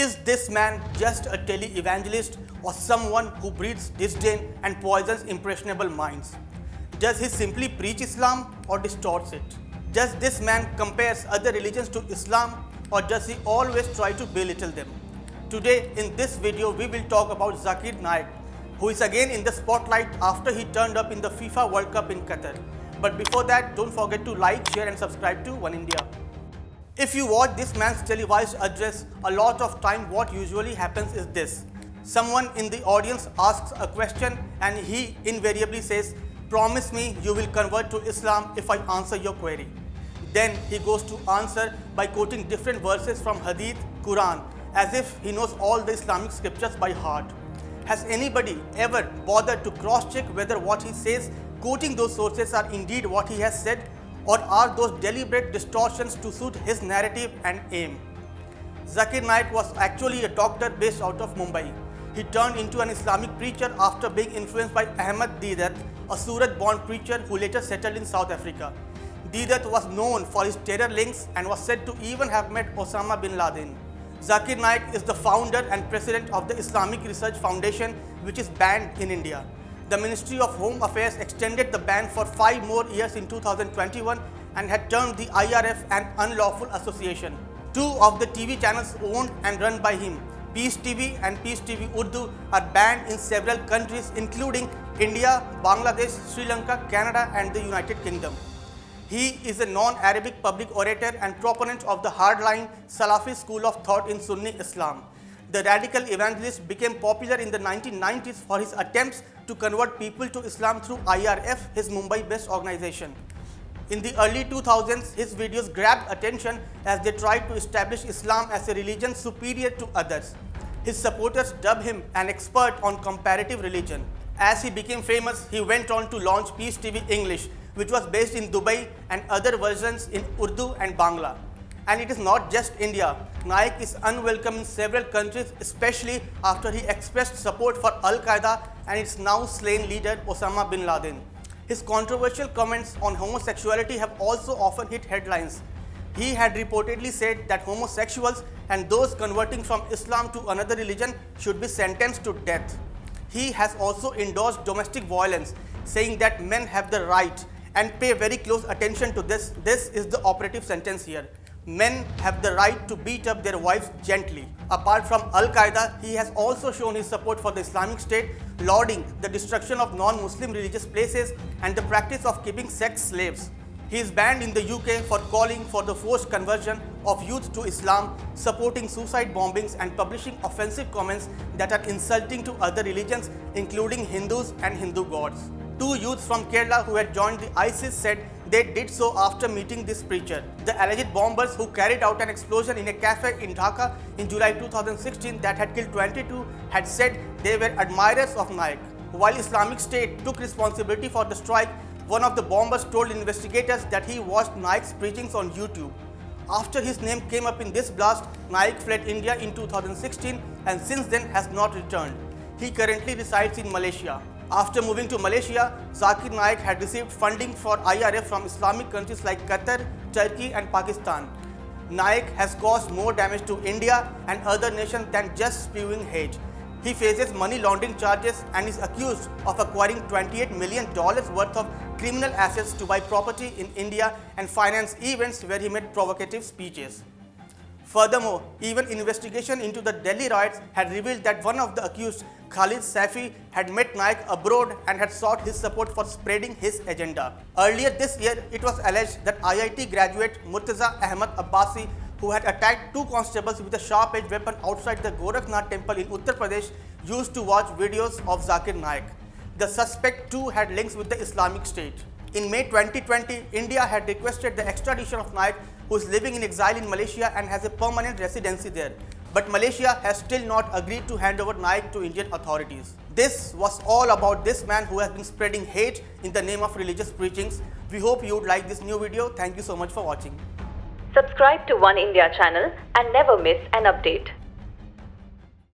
Is this man just a televangelist or someone who breeds disdain and poisons impressionable minds? Does he simply preach Islam or distorts it? Does this man compares other religions to Islam or does he always try to belittle them? Today in this video we will talk about Zakir Naik, who is again in the spotlight after he turned up in the FIFA World Cup in Qatar. But before that, don't forget to like, share and subscribe to Oneindia. If you watch this man's televised address, a lot of time what usually happens is this. Someone in the audience asks a question and he invariably says, "Promise me you will convert to Islam if I answer your query." Then he goes to answer by quoting different verses from Hadith, Quran, as if he knows all the Islamic scriptures by heart. Has anybody ever bothered to cross-check whether what he says quoting those sources are indeed what he has said, or are those deliberate distortions to suit his narrative and aim? Zakir Naik was actually a doctor based out of Mumbai. He turned into an Islamic preacher after being influenced by Ahmad Didat, a Surat-born preacher who later settled in South Africa. Didat was known for his terror links and was said to even have met Osama bin Laden. Zakir Naik is the founder and president of the Islamic Research Foundation, which is banned in India. The Ministry of Home Affairs extended the ban for 5 more years in 2021 and had termed the IRF an unlawful association. 2 of the TV channels owned and run by him, Peace TV and Peace TV Urdu, are banned in several countries including India, Bangladesh, Sri Lanka, Canada and the United Kingdom. He is a non-Arabic public orator and proponent of the hardline Salafi school of thought in Sunni Islam. The radical evangelist became popular in the 1990s for his attempts to convert people to Islam through IRF, his Mumbai-based organization. In the early 2000s, his videos grabbed attention as they tried to establish Islam as a religion superior to others. His supporters dubbed him an expert on comparative religion. As he became famous, he went on to launch Peace TV English, which was based in Dubai, and other versions in Urdu and Bangla. And it is not just India. Naik is unwelcome in several countries, especially after he expressed support for Al-Qaeda and its now slain leader Osama bin Laden. His controversial comments on homosexuality have also often hit headlines. He had reportedly said that homosexuals and those converting from Islam to another religion should be sentenced to death. He has also endorsed domestic violence, saying that men have the right, and pay very close attention to this. This is the operative sentence here. Men have the right to beat up their wives gently. Apart from Al-Qaeda, he has also shown his support for the Islamic State, lauding the destruction of non-Muslim religious places and the practice of keeping sex slaves. He is banned in the UK for calling for the forced conversion of youth to Islam, supporting suicide bombings and publishing offensive comments that are insulting to other religions, including Hindus and Hindu gods. 2 youths from Kerala who had joined the ISIS said they did so after meeting this preacher. The alleged bombers who carried out an explosion in a cafe in Dhaka in July 2016 that had killed 22 had said they were admirers of Naik. While Islamic State took responsibility for the strike, one of the bombers told investigators that he watched Naik's preachings on YouTube. After his name came up in this blast, Naik fled India in 2016 and since then has not returned. He currently resides in Malaysia. After moving to Malaysia, Zakir Naik had received funding for IRF from Islamic countries like Qatar, Turkey and Pakistan. Naik has caused more damage to India and other nations than just spewing hate. He faces money laundering charges and is accused of acquiring $28 million worth of criminal assets to buy property in India and finance events where he made provocative speeches. Furthermore, even investigation into the Delhi riots had revealed that one of the accused, Khalid Safi, had met Naik abroad and had sought his support for spreading his agenda. Earlier this year, it was alleged that IIT graduate Murtaza Ahmad Abbasi, who had attacked 2 constables with a sharp-edged weapon outside the Gorakhnath temple in Uttar Pradesh, used to watch videos of Zakir Naik. The suspect too had links with the Islamic State. In May 2020, India had requested the extradition of Naik, who is living in exile in Malaysia and has a permanent residency there. But Malaysia has still not agreed to hand over Naik to Indian authorities. This was all about this man who has been spreading hate in the name of religious preachings. We hope you would like this new video. Thank you so much for watching. Subscribe to Oneindia channel and never miss an update.